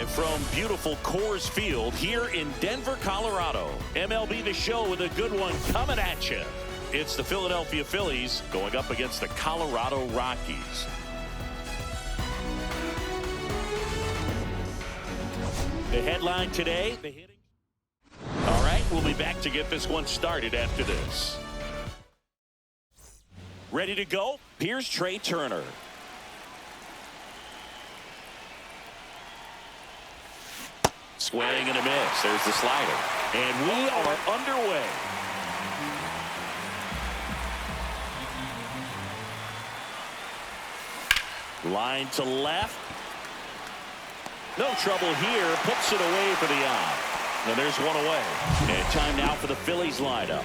Live from beautiful Coors Field here in Denver, Colorado. MLB The Show with a good one coming at you. It's the Philadelphia Phillies going up against the Colorado Rockies. The headline today, the hitting. All right, we'll be back to get this one started after this. Ready to go? Here's Trey Turner. Swing and a miss. There's the slider. And we are underway. Line to left. No trouble here. Puts it away for the out. And there's one away. And time now for the Phillies lineup.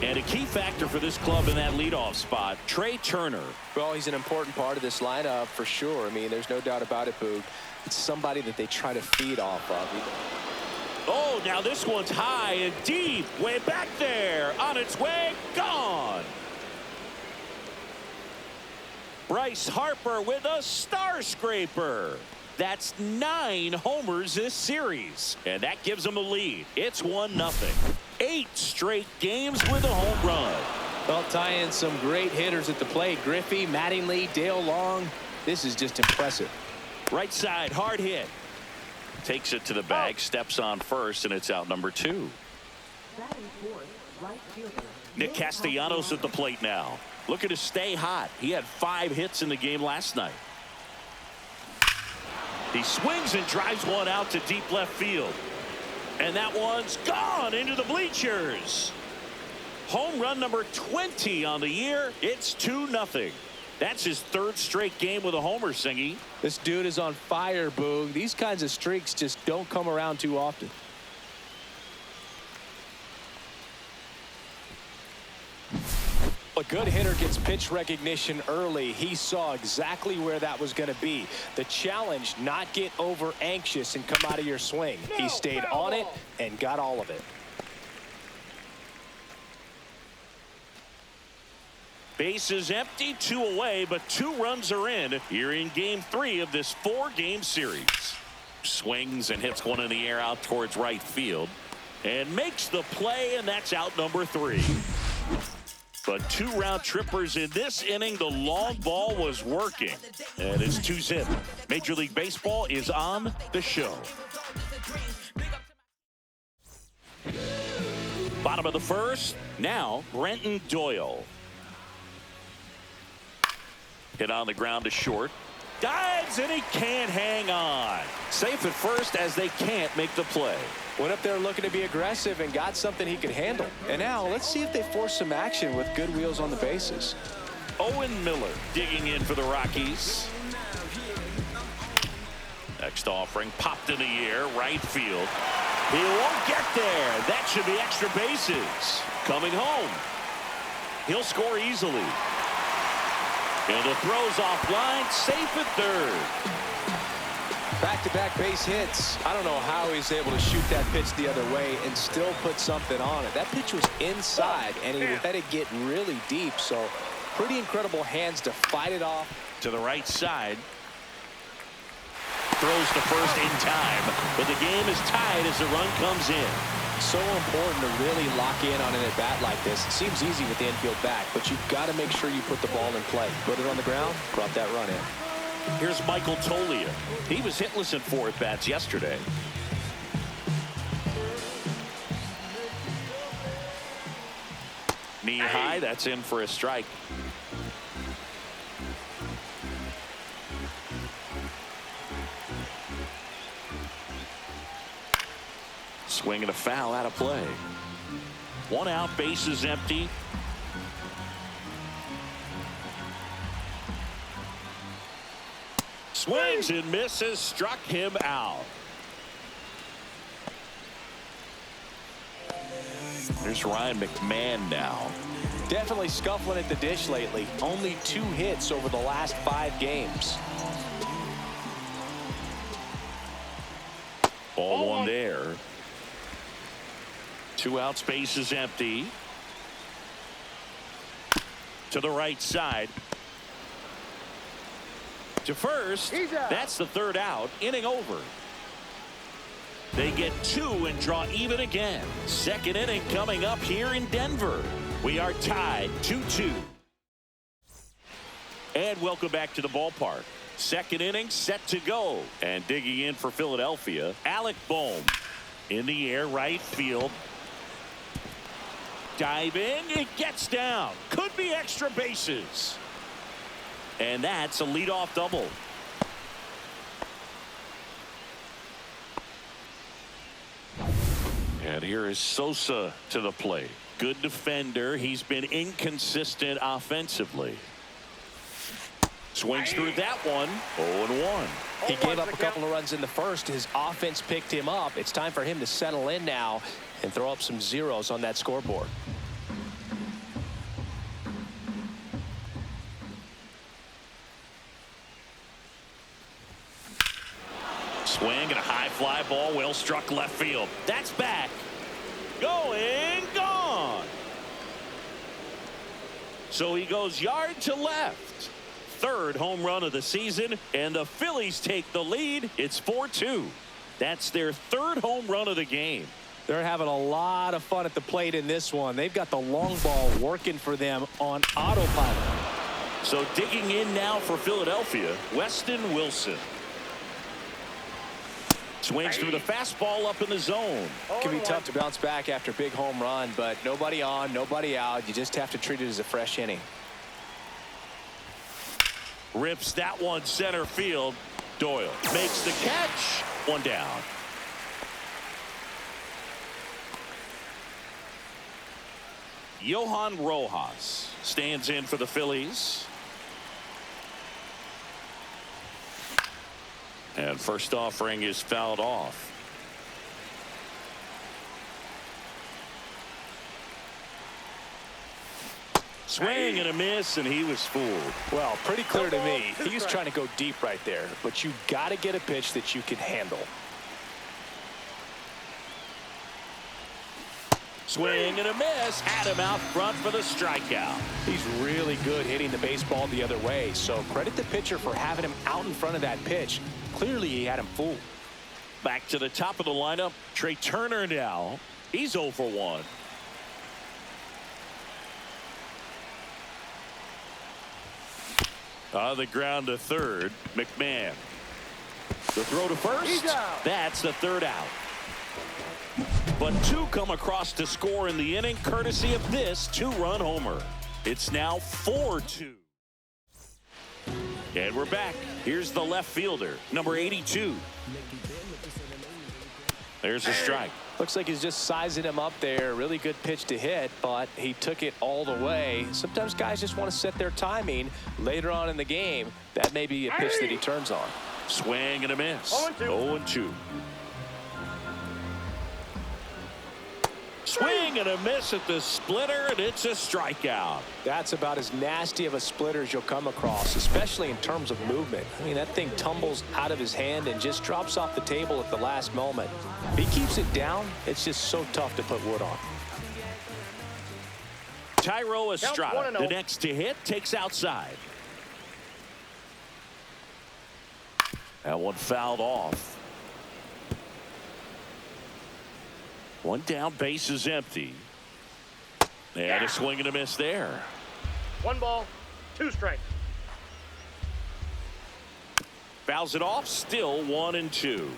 And a key factor for this club in that leadoff spot, Trey Turner. Well, he's an important part of this lineup for sure. I mean, there's no doubt about it, Boog. It's somebody that they try to feed off of. Oh, now this one's high and deep. Way back there. On its way. Gone. Bryce Harper with a star scraper. That's 9 homers this series. And that gives them a lead. It's 1-0. 8 straight games with a home run. Well, tie in some great hitters at the plate. Griffey, Mattingly, Dale Long. This is just impressive. Right side, hard hit. Takes it to the bag, steps on first, and it's out number 2. Nick Castellanos at the plate now. Looking to stay hot. He had 5 hits in the game last night. He swings and drives one out to deep left field. And that one's gone into the bleachers. Home run number 20 on the year. It's 2-0. That's his 3rd straight game with a homer, Singy. This dude is on fire, Boog. These kinds of streaks just don't come around too often. A good hitter gets pitch recognition early. He saw exactly where that was going to be. The challenge, not get over anxious and come out of your swing. He stayed on it and got all of it. Bases empty, 2 away, but 2 runs are in here in game 3 of this 4-game series. Swings and hits one in the air out towards right field and makes the play, and that's out number 3. But 2 round trippers in this inning. The long ball was working, and it's 2-0. Major League Baseball is on the show. Bottom of the 1st. Now Brenton Doyle. Hit on the ground to short. Dives, and he can't hang on. Safe at first as they can't make the play. Went up there looking to be aggressive and got something he could handle. And now let's see if they force some action with good wheels on the bases. Owen Miller digging in for the Rockies. Next offering popped in the air, right field. He won't get there. That should be extra bases. Coming home. He'll score easily. And the throw's offline, safe at 3rd. Back-to-back base hits. I don't know how he's able to shoot that pitch the other way and still put something on it. That pitch was inside, and he let it get really deep. So pretty incredible hands to fight it off. To the right side. Throws to first in time, but the game is tied as the run comes in. So important to really lock in on an at-bat like this. It seems easy with the infield back, but you've got to make sure you put the ball in play. Put it on the ground, brought that run in. Here's Michael Tolia. He was hitless in 4 at-bats yesterday. Knee high, that's in for a strike. Swing and a foul out of play. 1 out, bases empty. Swings and misses, struck him out. There's Ryan McMahon now. Definitely scuffling at the dish lately. Only 2 hits over the last 5 games. Ball 1 there. 2 outs, bases empty. To the right side. To first. That's the 3rd out. Inning over. They get 2 and draw even again. Second inning coming up here in Denver. We are tied 2-2. And welcome back to the ballpark. Second inning set to go. And digging in for Philadelphia, Alec Bohm. In the air, right field. Diving, it gets down. Could be extra bases. And that's a leadoff double. And here is Sosa to the plate. Good defender. He's been inconsistent offensively. Swings through that one. 0-1. He gave up a couple of runs in the first. His offense picked him up. It's time for him to settle in now and throw up some zeros on that scoreboard. Swing and a high fly ball, well struck left field. That's back. Going, gone. So he goes yard to left. Third home run of the season, and the Phillies take the lead. It's 4-2. That's their third home run of the game. They're having a lot of fun at the plate in this one. They've got the long ball working for them on autopilot. So digging in now for Philadelphia, Weston Wilson. Swings through the fastball up in the zone. It can be tough to bounce back after a big home run, but nobody on, nobody out. You just have to treat it as a fresh inning. Rips that one center field. Doyle makes the catch. One down. Johan Rojas stands in for the Phillies. And first offering is fouled off. Swing and a miss, and he was fooled. Well, pretty clear to me. He was trying to go deep right there, but you got to get a pitch that you can handle. Swing and a miss. Had him out front for the strikeout. He's really good hitting the baseball the other way, so credit the pitcher for having him out in front of that pitch. Clearly, he had him fooled. Back to the top of the lineup, Trey Turner now. He's 0 for 1. On the ground to third, McMahon. The throw to first. That's the third out. But 2 come across to score in the inning, courtesy of this 2-run homer. It's now 4-2. And we're back. Here's the left fielder, number 82. There's a strike. Looks like he's just sizing him up there. Really good pitch to hit, but he took it all the way. Sometimes guys just want to set their timing later on in the game. That may be a pitch that he turns on. Swing and a miss. 0-2. Swing and a miss at the splitter, and it's a strikeout. That's about as nasty of a splitter as you'll come across, especially in terms of movement. I mean, that thing tumbles out of his hand and just drops off the table at the last moment. If he keeps it down, it's just so tough to put wood on. Tyro Estrada, the next to hit, takes outside. That one fouled off. One down, base is empty. And a swing and a miss there. 1 ball, 2 strikes. Fouls it off, still 1-2.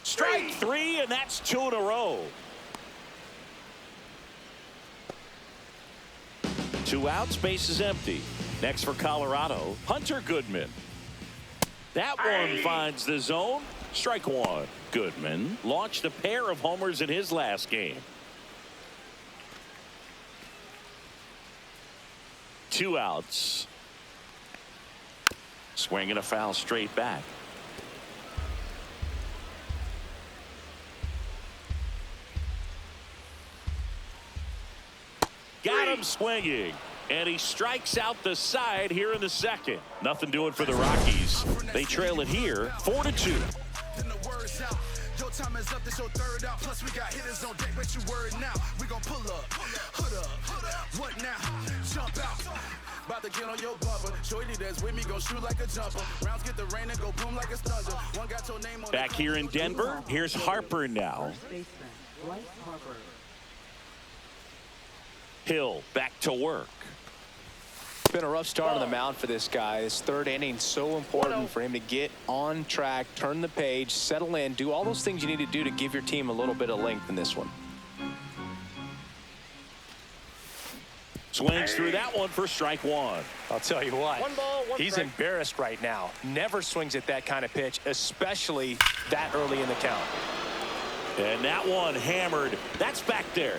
Strike 3, and that's 2 in a row. 2 outs, base is empty. Next for Colorado, Hunter Goodman. That one finds the zone. Strike 1. Goodman launched a pair of homers in his last game. 2 outs. Swing and a foul straight back. Got him swinging. And he strikes out the side here in the second. Nothing doing for the Rockies. They trail it here 4-2. time is up, this your third out. Plus we got hitters on deck, bet you word now. We gon' pull up, hood up, what now? Jump out, about to get on your bumper. Shorty that's with me gon' shoot like a jumper. Rounds get the rain and go boom like a thunder. One got your name on. Back here in Denver, here's Harper now. Hill back to work. It's been a rough start on the mound for this guy. His third inning so important for him to get on track, turn the page, settle in, do all those things you need to do to give your team a little bit of length in this one. Swings through that one for strike one. I'll tell you what, One ball, one he's strike. embarrassed right now. Never swings at that kind of pitch, especially that early in the count. And that one hammered. That's back there.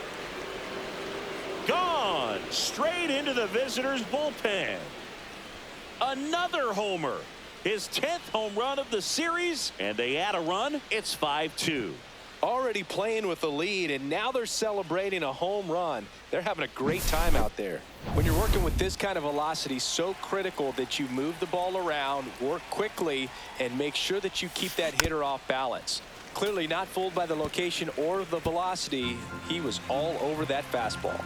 Gone straight into the visitors' bullpen. Another homer. His 10th home run of the series, and they add a run. It's 5-2. Already playing with the lead, and now they're celebrating a home run. They're having a great time out there. When you're working with this kind of velocity, so critical that you move the ball around, work quickly, and make sure that you keep that hitter off balance. Clearly not fooled by the location or the velocity. He was all over that fastball.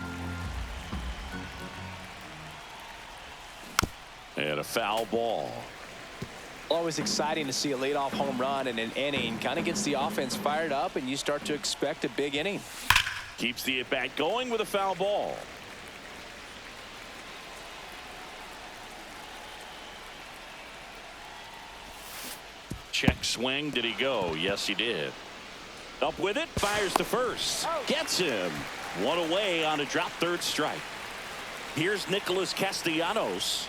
And a foul ball. Always exciting to see a leadoff home run in an inning. Kind of gets the offense fired up, and you start to expect a big inning. Keeps the at-bat going with a foul ball. Check swing. Did he go? Yes, he did. Up with it. Fires to first. Gets him. One away on a drop third strike. Here's Nicholas Castellanos.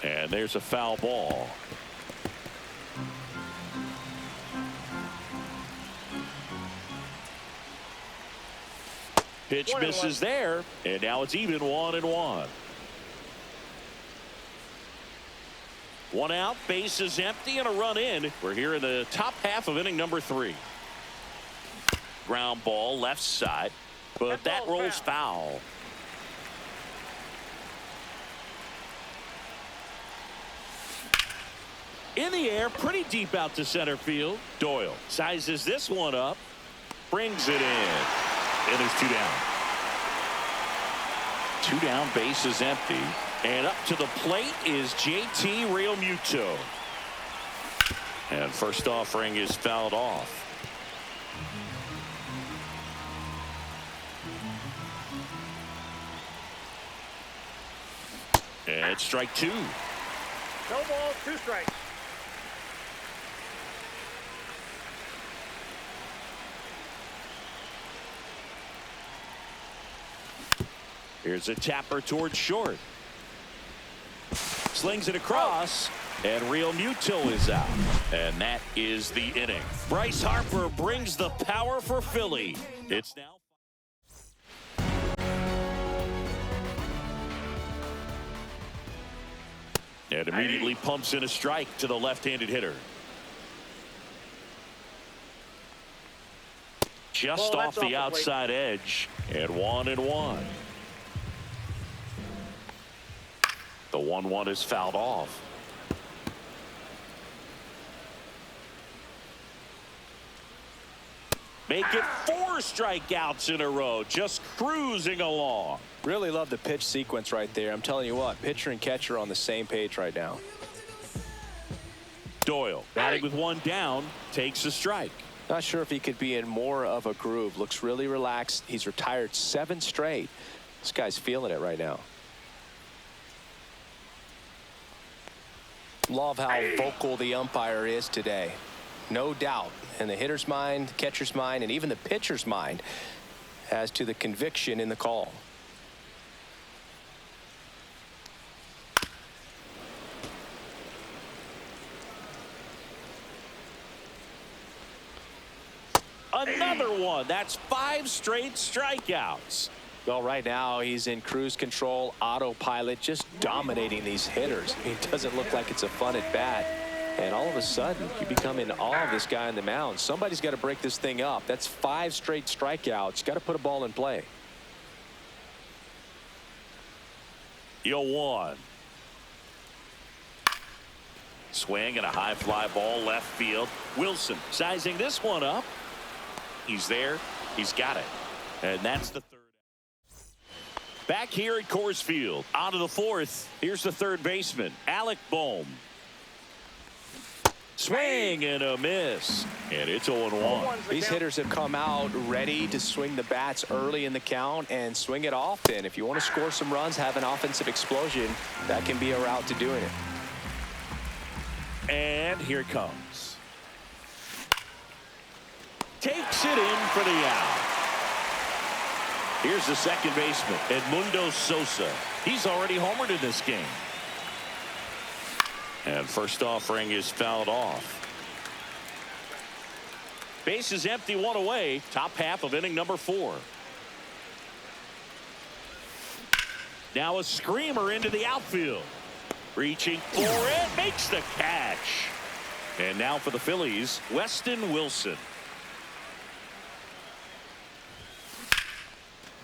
And there's a foul ball. Pitch misses there, and now it's even 1-1. One out, base is empty, and a run in. We're here in the top half of inning number 3. Ground ball left side, but that rolls foul. In the air, pretty deep out to center field. Doyle sizes this one up, brings it in, and there's 2 down. 2 down, base is empty, and up to the plate is JT Realmuto. And first offering is fouled off. And it's strike 2. No ball, 2 strikes. Here's a tapper towards short. Slings it across, and Realmuto is out. And that is the inning. Bryce Harper brings the power for Philly. It's now. And immediately pumps in a strike to the left-handed hitter. Just off the outside edge, and 1-1. The 1-1 is fouled off. Make it 4 strikeouts in a row, just cruising along. Really love the pitch sequence right there. I'm telling you what, pitcher and catcher are on the same page right now. Doyle batting with 1 down, takes a strike. Not sure if he could be in more of a groove. Looks really relaxed. He's retired 7 straight. This guy's feeling it right now. Love how vocal the umpire is today. No doubt in the hitter's mind, catcher's mind, and even the pitcher's mind as to the conviction in the call. Another one. That's 5 straight strikeouts. Well, right now he's in cruise control, autopilot, just dominating these hitters. It doesn't look like it's a fun at bat. And all of a sudden, you become in awe of this guy on the mound. Somebody's got to break this thing up. That's 5 straight strikeouts. Got to put a ball in play. 0-1. Swing and a high fly ball left field. Wilson sizing this one up. He's there. He's got it. And that's the third. Back here at Coors Field. On to the fourth. Here's the third baseman, Alec Bohm. Swing and a miss. And it's 0-1. These hitters have come out ready to swing the bats early in the count and swing it often. If you want to score some runs, have an offensive explosion, that can be a route to doing it. And here it comes. Takes it in for the out. Here's the second baseman, Edmundo Sosa. He's already homered in this game. And first offering is fouled off. Base is empty, one away. Top half of inning number 4. Now a screamer into the outfield. Reaching for it, makes the catch. And now for the Phillies, Weston Wilson.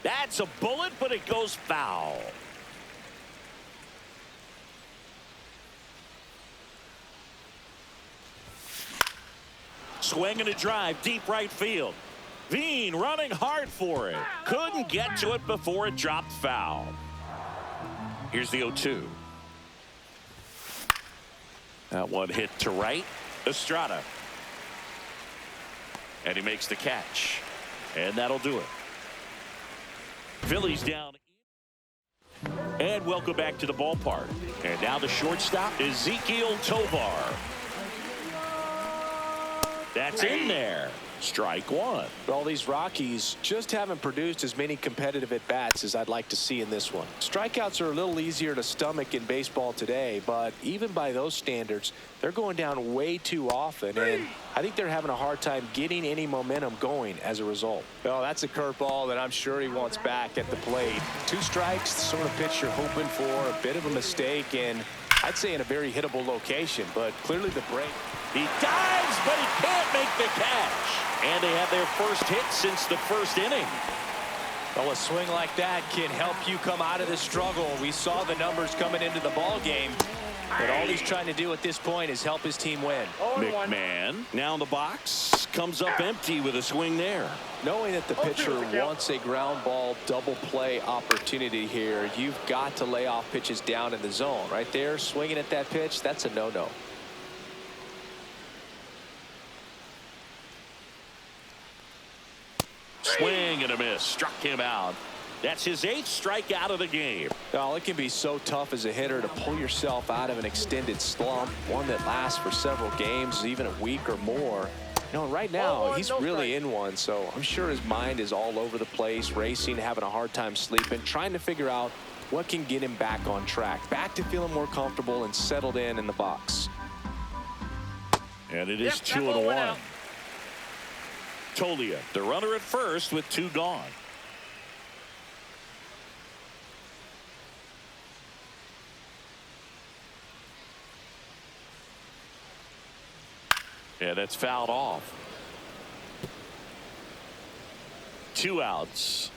That's a bullet, but it goes foul. Swing and a drive, deep right field. Veen running hard for it. Couldn't get to it before it dropped foul. Here's the 0-2. That one hit to right. Estrada. And he makes the catch. And that'll do it. Phillies down. And welcome back to the ballpark. And now the shortstop, Ezequiel Tovar. That's in there. Strike one. Well, these Rockies just haven't produced as many competitive at-bats as I'd like to see in this one. Strikeouts are a little easier to stomach in baseball today, but even by those standards, they're going down way too often, and I think they're having a hard time getting any momentum going as a result. Well, that's a curveball that I'm sure he wants back at the plate. 2 strikes, the sort of pitch you're hoping for, a bit of a mistake, and I'd say in a very hittable location, but clearly the break. He dives, but he can't make the catch. And they have their first hit since the first inning. Well, a swing like that can help you come out of the struggle. We saw the numbers coming into the ball game, but all he's trying to do at this point is help his team win. McMahon now in the box, comes up empty with a swing there. Knowing that the pitcher wants a ground ball double play opportunity here, you've got to lay off pitches down in the zone. Right there, swinging at that pitch, that's a no-no. Swing and a miss. Struck him out. That's his 8th strikeout of the game. Well, it can be so tough as a hitter to pull yourself out of an extended slump, one that lasts for several games, even a week or more. You know, right now, he's really in one, so I'm sure his mind is all over the place, racing, having a hard time sleeping, trying to figure out what can get him back on track, back to feeling more comfortable and settled in the box. And it is 2-1. Tolia, the runner at first with 2 gone. Yeah, that's fouled off. 2 outs.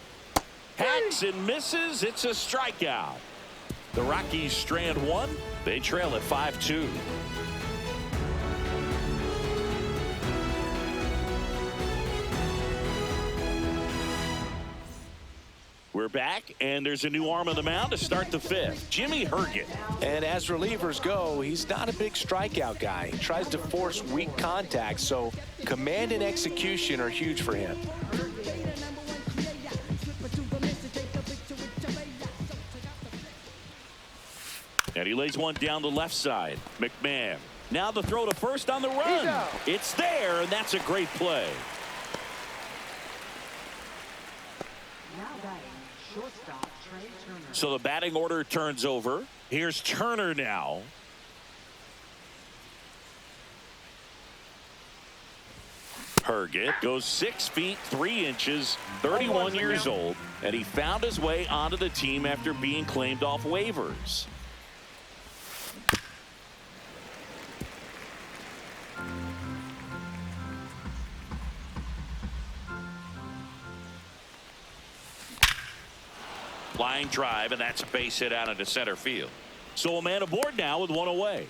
Hacks and misses. It's a strikeout. The Rockies strand 1. They trail at 5-2. We're back, and there's a new arm on the mound to start the 5th. Jimmy Herget. And as relievers go, he's not a big strikeout guy. He tries to force weak contact, so command and execution are huge for him. And he lays one down the left side. McMahon. Now the throw to first on the run. It's there, and that's a great play. So the batting order turns over. Here's Turner now. Herget goes 6 feet 3 inches, 31 years old, and he found his way onto the team after being claimed off waivers. Line drive, and that's a base hit out into center field. So a man aboard now with 1 away.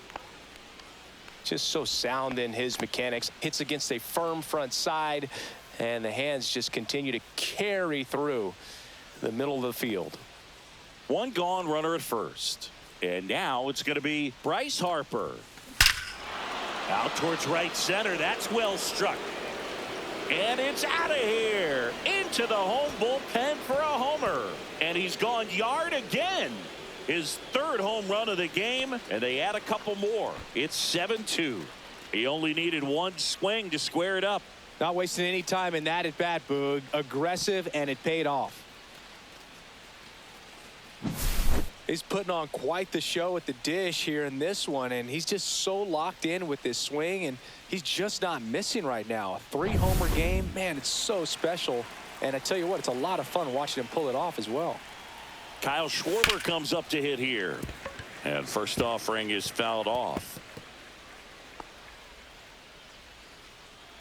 Just so sound in his mechanics. Hits against a firm front side, and the hands just continue to carry through the middle of the field. One gone, runner at first. And now it's going to be Bryce Harper. Out towards right center. That's well struck. And it's out of here. Into the home bullpen for a homer. And he's gone yard again. His third home run of the game, and they add a couple more. It's 7-2. He only needed one swing to square it up. Not wasting any time in that at bat, Boog. Aggressive, and it paid off. He's putting on quite the show at the dish here in this one, and he's just so locked in with this swing, and he's just not missing right now. A 3-homer game, man, it's so special. And I tell you what, it's a lot of fun watching him pull it off as well. Kyle Schwarber comes up to hit here. And first offering is fouled off.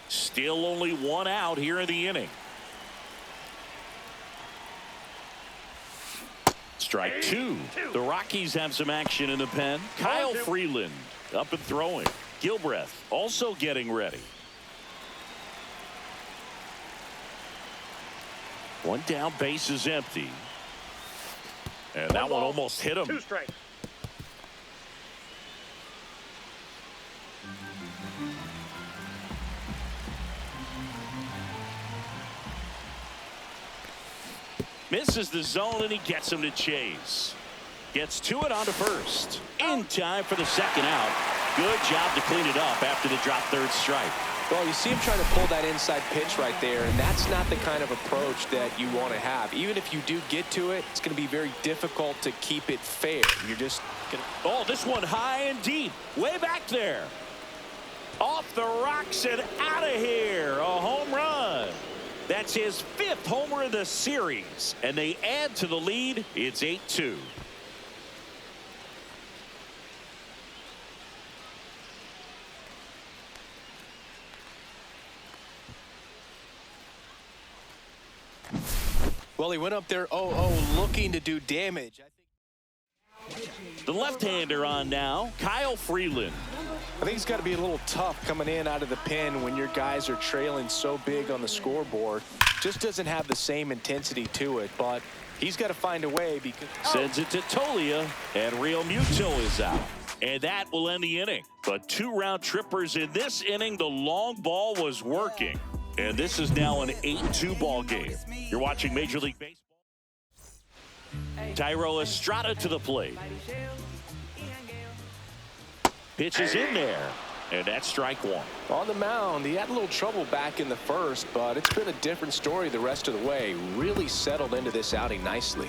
Still only one out here in the inning. Strike two. The Rockies have some action in the pen. Kyle Freeland up and throwing. Gilbreth also getting ready. One down, base is empty. And that one almost hit him. 2 strikes. Misses the zone, and he gets him to chase. Gets to it onto first. In time for the second out. Good job to clean it up after the drop third strike. Well, you see him trying to pull that inside pitch right there, and that's not the kind of approach that you want to have. Even if you do get to it, it's going to be very difficult to keep it fair. You're just going to... Oh, this one high and deep. Way back there. Off the rocks and out of here. A home run. That's his 5th homer of the series. And they add to the lead. It's 8-2. Well, he went up there 0-0 looking to do damage. The left-hander on now, Kyle Freeland. I think he's got to be a little tough coming in out of the pen when your guys are trailing so big on the scoreboard. Just doesn't have the same intensity to it, but he's got to find a way because... Sends it to Tolia, and Real Muto is out. And that will end the inning. But 2 round trippers in this inning. The long ball was working. And this is now an 8-2 ball game. You're watching Major League Baseball. Tyro Estrada to the plate. Pitch is in there. And that's strike one. On the mound, he had a little trouble back in the first, but it's been a different story the rest of the way. Really settled into this outing nicely.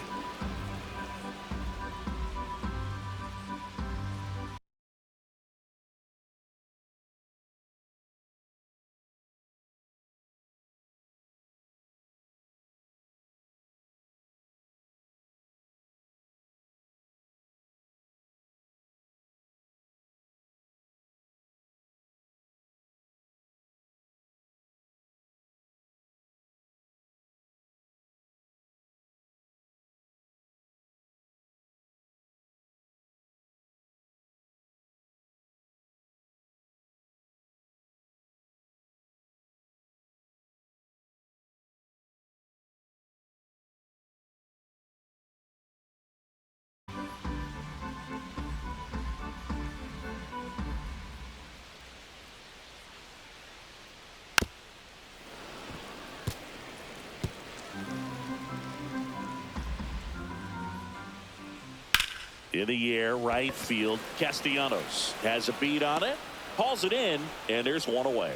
In the air, right field. Castellanos has a beat on it. Hauls it in, and there's one away.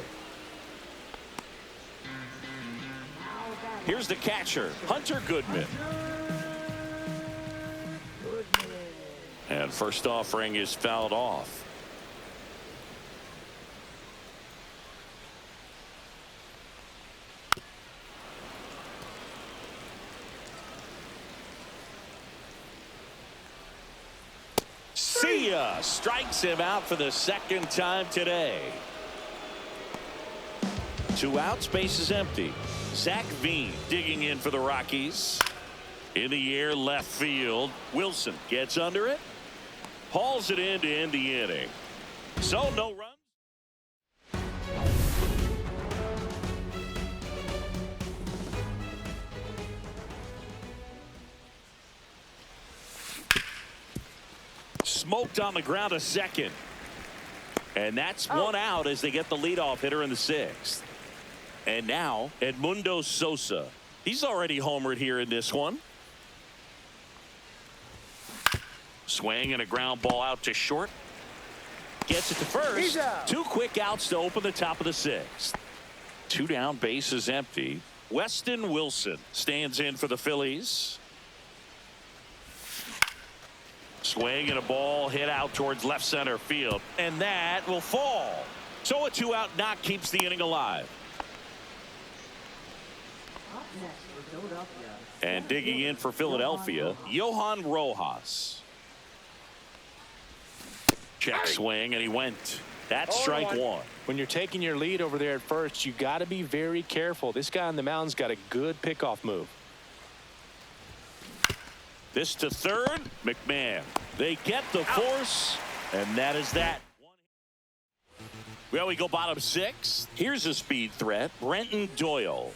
Here's the catcher, Hunter Goodman. And first offering is fouled off. See ya. Strikes him out for the second time today. 2 outs, base is empty. Zach Veen digging in for the Rockies. In the air, left field. Wilson gets under it. Hauls it in to end the inning. So no run. smoked on the ground to second. And that's one out as they get the leadoff hitter in the sixth. And now Edmundo Sosa. He's already homered here in this one. Swing and a ground ball out to short. Gets it to first. 2 quick outs to open the top of the sixth. 2 down, bases empty. Weston Wilson stands in for the Phillies. Swing and a ball hit out towards left center field. And that will fall. So a 2-out knock keeps the inning alive. And digging in for Philadelphia, Johan Rojas. Check swing, and he went. That's strike one. When you're taking your lead over there at first, you got to be very careful. This guy on the mound's got a good pickoff move. This to third, McMahon. They get the force, and that is that. Well, we go bottom 6. Here's a speed threat, Brenton Doyle.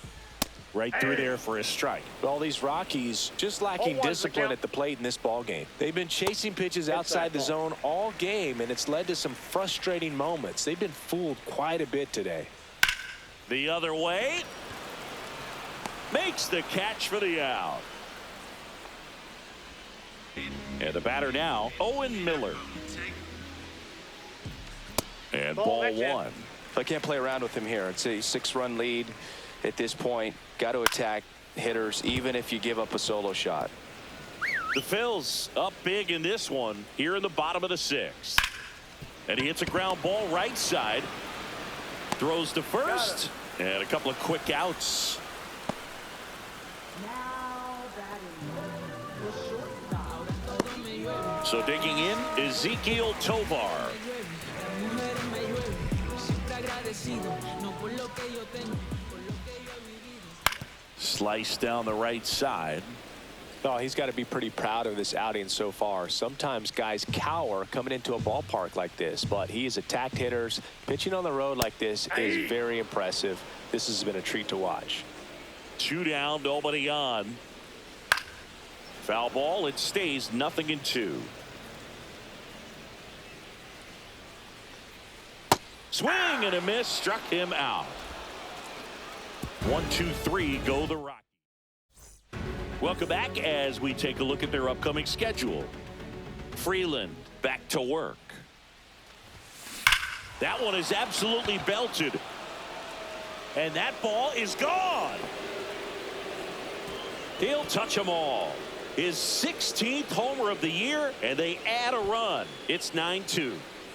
Right through there for a strike. Well, these Rockies just lacking discipline at the plate in this ball game. They've been chasing pitches outside the zone all game, and it's led to some frustrating moments. They've been fooled quite a bit today. The other way. Makes the catch for the out. And the batter now, Owen Miller. And ball one. I can't play around with him here. It's a 6-run lead at this point. Got to attack hitters even if you give up a solo shot. The Phils up big in this one here in the bottom of the 6th. And he hits a ground ball right side. Throws to first. And a couple of quick outs. So digging in, Ezequiel Tovar. Slice down the right side. Oh, he's got to be pretty proud of this outing so far. Sometimes guys cower coming into a ballpark like this, but he has attacked hitters. Pitching on the road like this is very impressive. This has been a treat to watch. 2 down, nobody on. Foul ball, it stays 0-2. Swing and a miss, struck him out. 1, 2, 3 go the Rockies. Welcome back as we take a look at their upcoming schedule. Freeland back to work. That one is absolutely belted. And that ball is gone. He'll touch them all. His 16th homer of the year, and they add a run. It's 9-2.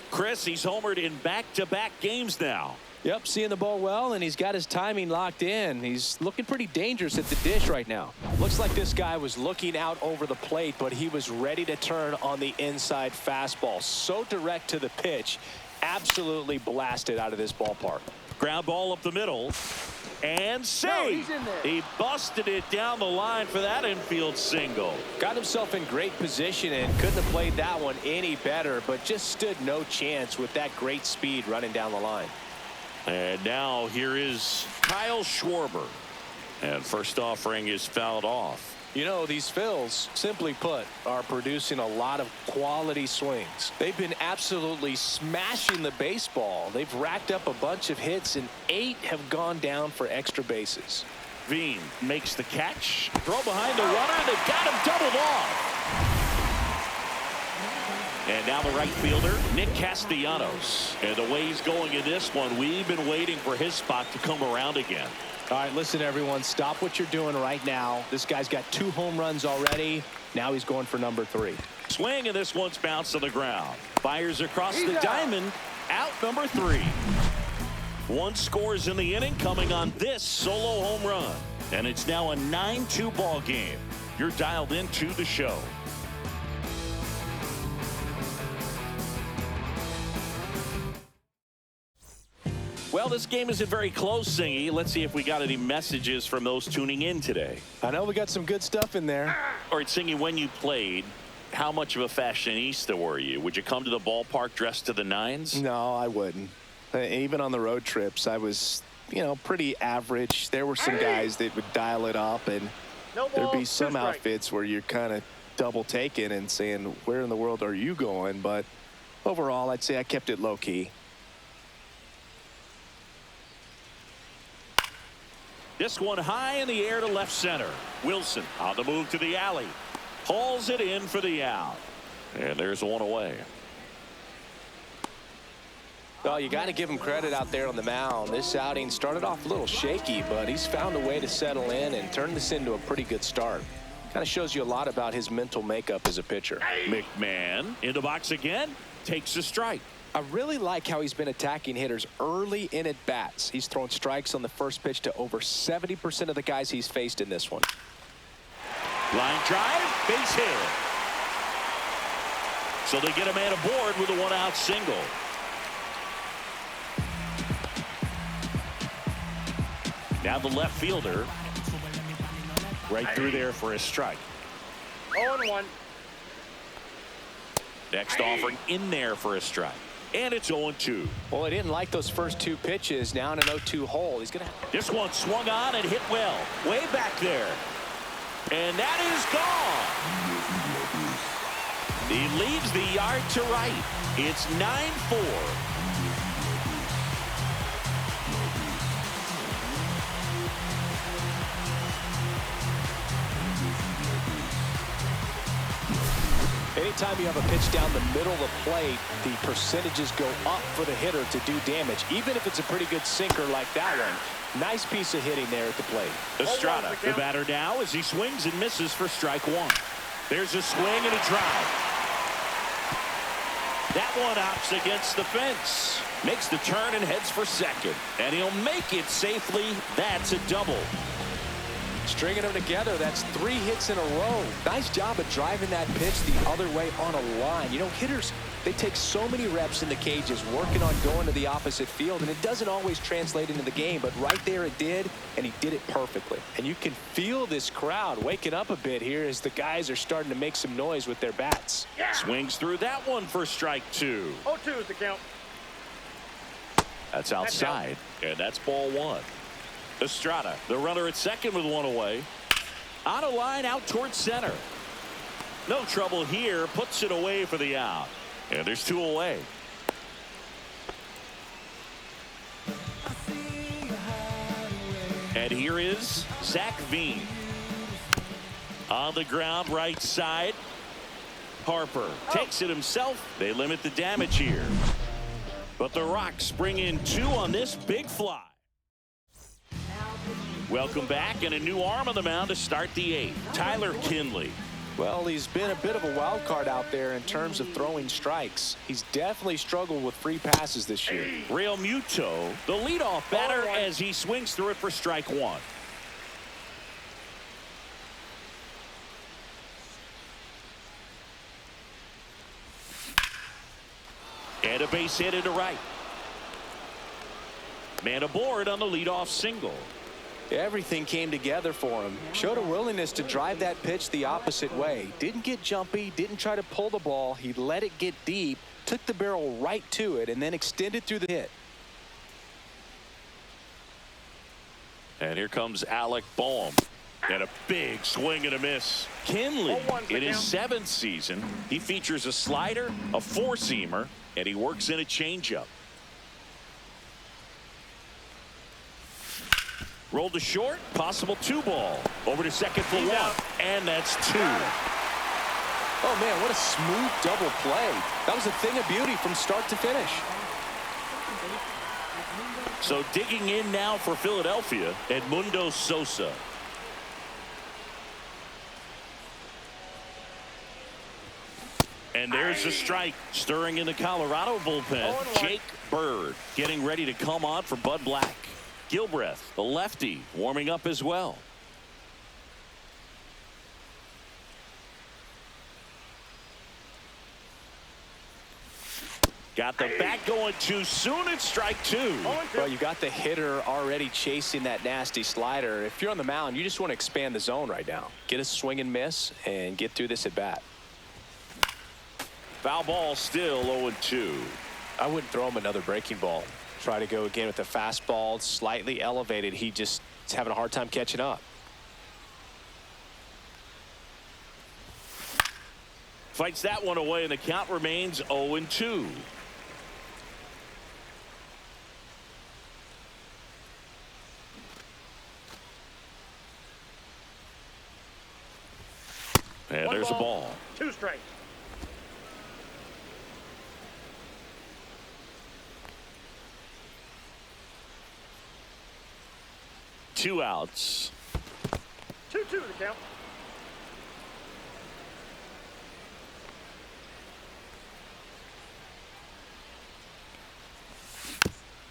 Chris, he's homered in back-to-back games now. Yep, seeing the ball well, and he's got his timing locked in. He's looking pretty dangerous at the dish right now. Looks like this guy was looking out over the plate, but he was ready to turn on the inside fastball. So direct to the pitch, absolutely blasted out of this ballpark. Ground ball up the middle, and safe. He busted it down the line for that infield single. Got himself in great position and couldn't have played that one any better, but just stood no chance with that great speed running down the line. And now here is Kyle Schwarber. And first offering is fouled off. You know, these Phils, simply put, are producing a lot of quality swings. They've been absolutely smashing the baseball. They've racked up a bunch of hits, and 8 have gone down for extra bases. Veen makes the catch. Throw behind the runner. They've got him doubled off. And now the right fielder, Nick Castellanos. And the way he's going in this one, we've been waiting for his spot to come around again. All right, listen, everyone, stop what you're doing right now. This guy's got 2 home runs already. Now he's going for number 3. Swing, and this one's bounced to the ground. Fires across the diamond. Out number 3. 1 scores in the inning coming on this solo home run. And it's now a 9-2 ball game. You're dialed into the show. Well, this game isn't very close, Singy. Let's see if we got any messages from those tuning in today. I know we got some good stuff in there. All right, Singy, when you played, how much of a fashionista were you? Would you come to the ballpark dressed to the nines? No, I wouldn't. Even on the road trips, I was, you know, pretty average. There were some guys that would dial it up, and there'd be some outfits where you're kind of double taken and saying, where in the world are you going? But overall, I'd say I kept it low key. This one high in the air to left center. Wilson on the move to the alley. Hauls it in for the out. And there's one away. Well, you got to give him credit out there on the mound. This outing started off a little shaky, but he's found a way to settle in and turn this into a pretty good start. Kind of shows you a lot about his mental makeup as a pitcher. McMahon in the box again. Takes a strike. I really like how he's been attacking hitters early in at bats. He's thrown strikes on the first pitch to over 70% of the guys he's faced in this one. Line drive, base hit. So they get a man aboard with a one-out single. Now the left fielder right through there for a strike. 0-1. Next offering in there for a strike. And it's 0-2. Well, he didn't like those first two pitches. Now in an 0-2 hole. He's going to. This one swung on and hit well. Way back there. And that is gone. He leaves the yard to right. It's 9-4. Anytime you have a pitch down the middle of the plate, the percentages go up for the hitter to do damage, even if it's a pretty good sinker like that one. Nice piece of hitting there at the plate. Estrada, the batter now, as he swings and misses for strike one. There's a swing and a drive. That one opts against the fence. Makes the turn and heads for second. And he'll make it safely. That's a double. Stringing them together, that's 3 hits in a row. Nice job of driving that pitch the other way on a line. You know, hitters, they take so many reps in the cages working on going to the opposite field, and it doesn't always translate into the game, but right there it did, and he did it perfectly. And you can feel this crowd waking up a bit here as the guys are starting to make some noise with their bats. Yeah. Swings through that one for strike two. 0-2 is the count. That's outside, and that's ball one. Estrada, the runner at second with one away. On a line out towards center. No trouble here. Puts it away for the out. And there's 2 away. And here is Zach Veen. On the ground, right side. Harper takes it himself. They limit the damage here. But the Rocks bring in 2 on this big fly. Welcome back, and a new arm on the mound to start the 8th. Tyler Kinley. Well, he's been a bit of a wild card out there in terms of throwing strikes. He's definitely struggled with free passes this year. Real Muto, the leadoff batter, as he swings through it for strike one. And a base hit into right. Man aboard on the leadoff single. Everything came together for him. Showed a willingness to drive that pitch the opposite way. Didn't get jumpy, didn't try to pull the ball. He let it get deep, took the barrel right to it, and then extended through the hit. And here comes Alec Boehm. And a big swing and a miss. Kinley, in his 7th season, he features a slider, a 4-seamer, and he works in a changeup. Rolled to short, possible 2-ball. Over to second for 1, and that's 2. Oh, man, what a smooth double play. That was a thing of beauty from start to finish. So digging in now for Philadelphia, Edmundo Sosa. And there's a strike. Stirring in the Colorado bullpen, Jake Bird getting ready to come on for Bud Black. Gilbreth, the lefty, warming up as well. Got the bat going too soon. It's strike 2. Well, you got the hitter already chasing that nasty slider. If you're on the mound, you just want to expand the zone right now. Get a swing and miss and get through this at bat. Foul ball still 0-2. I wouldn't throw him another breaking ball. Try to go again with the fastball, slightly elevated. He just is having a hard time catching up. Fights that one away, and the count remains 0-2. And there's a ball. 2 strikes. Two outs. 2-2 the count.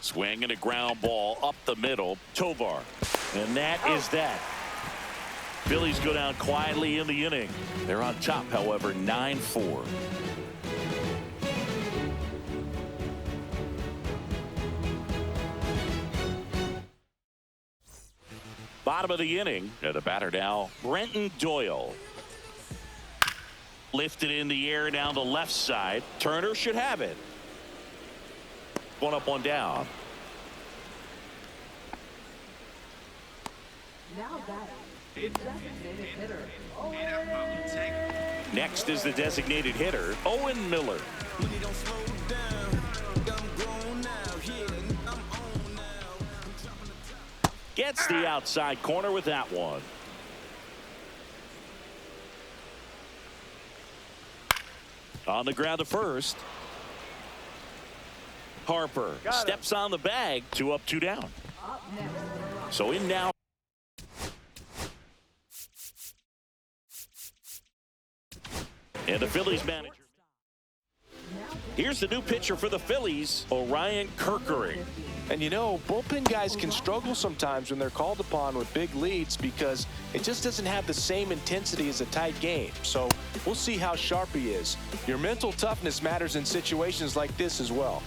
Swing and a ground ball up the middle. Tovar. And that is that. Phillies go down quietly in the inning. They're on top, however, 9-4. Bottom of the inning. And the batter now, Brenton Doyle. Lifted in the air down the left side. Turner should have it. One up, one down. Now batting, the designated hitter, Next is the designated hitter, Owen Miller. Gets the outside corner with that one. On the ground to first. Harper steps on the bag. 2 up, 2 down. Up next. So in now. And the Phillies manager. Here's the new pitcher for the Phillies, Orion Kerkering. And you know, bullpen guys can struggle sometimes when they're called upon with big leads because it just doesn't have the same intensity as a tight game. So we'll see how sharp he is. Your mental toughness matters in situations like this as well.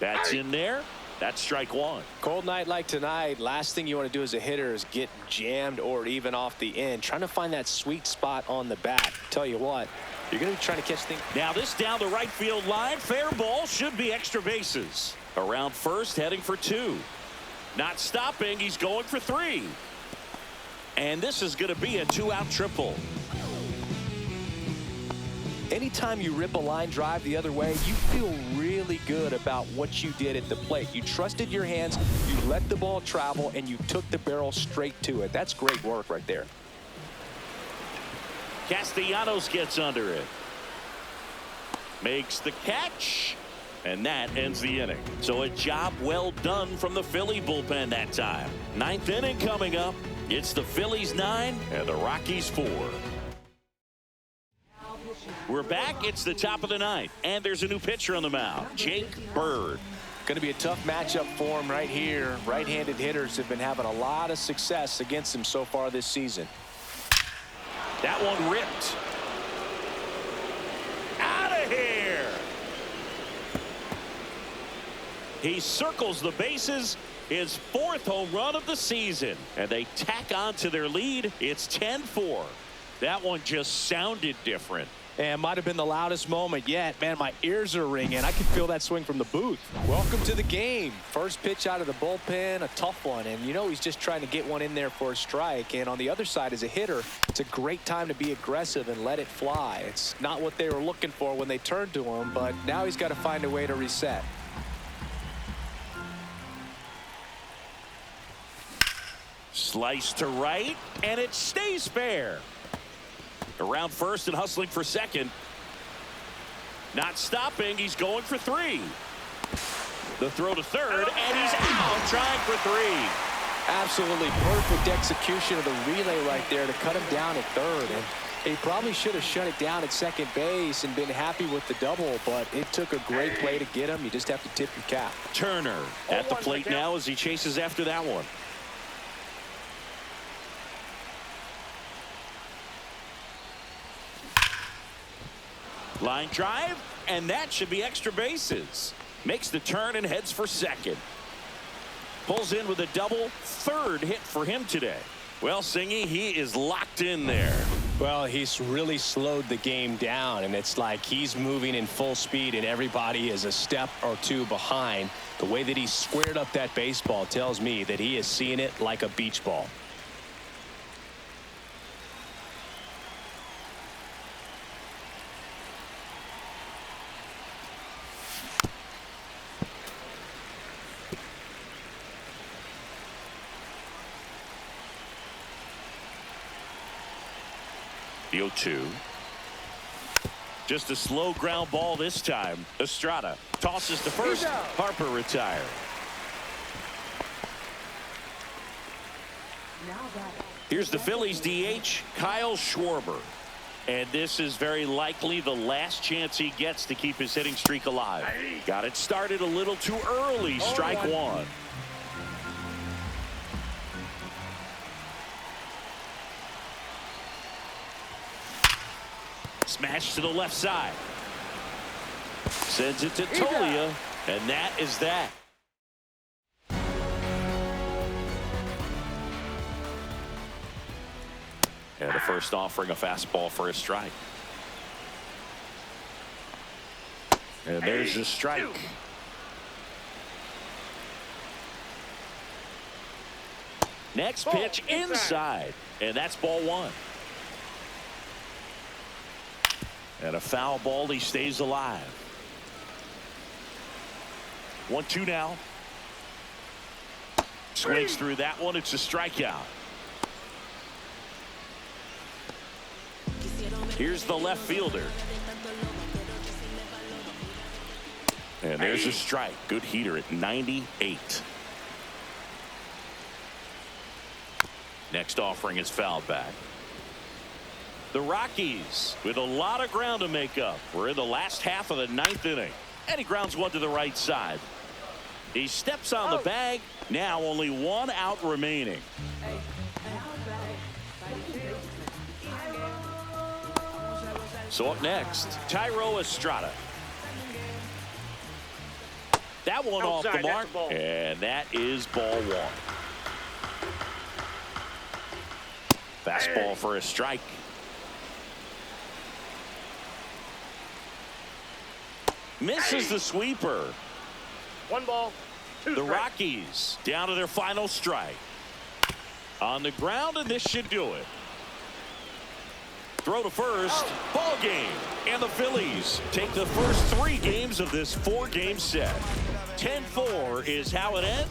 That's in there. That's strike one. Cold night like tonight, last thing you want to do as a hitter is get jammed or even off the end. Trying to find that sweet spot on the bat. Tell you what, you're going to be trying to catch things. Now this down the right field line. Fair ball, should be extra bases. Around first, heading for 2. Not stopping. He's going for 3. And this is going to be a 2-out triple. Anytime you rip a line drive the other way, you feel really good about what you did at the plate. You trusted your hands, you let the ball travel, and you took the barrel straight to it. That's great work right there. Castellanos gets under it. Makes the catch. And that ends the inning. So a job well done from the Philly bullpen that time. 9th inning coming up. It's the Phillies 9 and the Rockies 4. We're back. It's the top of the 9th. And there's a new pitcher on the mound, Jake Bird. Going to be a tough matchup for him right here. Right-handed hitters have been having a lot of success against him so far this season. That one ripped. Out of here. He circles the bases. His 4th home run of the season. And they tack on to their lead. It's 10-4. That one just sounded different. And might have been the loudest moment yet. Man, my ears are ringing. I can feel that swing from the booth. Welcome to the game. First pitch out of the bullpen, a tough one. And you know he's just trying to get one in there for a strike. And on the other side, as a hitter, it's a great time to be aggressive and let it fly. It's not what they were looking for when they turned to him, but now he's got to find a way to reset. Slice to right, and it stays fair. Around first and hustling for second. Not stopping. He's going for three. The throw to third, and he's out trying for three. Absolutely perfect execution of the relay right there to cut him down at third. And he probably should have shut it down at second base and been happy with the double, but it took a great play to get him. You just have to tip your cap. Turner at the plate now as he chases after that one. Line drive, and that should be extra bases. Makes the turn and heads for second. Pulls in with a double, third hit for him today. Well, Singy, he is locked in there. Well, he's really slowed the game down, and it's like he's moving in full speed, and everybody is a step or two behind. The way that he squared up that baseball tells me that he is seeing it like a beach ball. The 0-2. Just a slow ground ball this time. Estrada tosses to first. Harper retired. Here's the Phillies DH, Kyle Schwarber. And this is very likely the last chance he gets to keep his hitting streak alive. Got it started a little too early. Strike one. Smash to the left side. Sends it to Tolia, and that is that. And the first offering, a fastball for a strike. And there's a strike. Next pitch inside, and that's ball one. And a foul ball, he stays alive. 1-2 now. Swings through that one. It's a strikeout. Here's the left fielder. And there's a strike. Good heater at 98. Next offering is fouled back. The Rockies with a lot of ground to make up. We're in the last half of the ninth inning. And he grounds one to the right side. He steps on the bag. Now only one out remaining. So up next, Tyro Estrada. That one off the mark. And that is ball one. Fastball for a strike. Misses the sweeper. 1 ball, 2 The strikes. Rockies down to their final strike. On the ground, and this should do it. Throw to first. Ball game. And the Phillies take the first 3 games of this 4-game set. 10-4 is how it ends.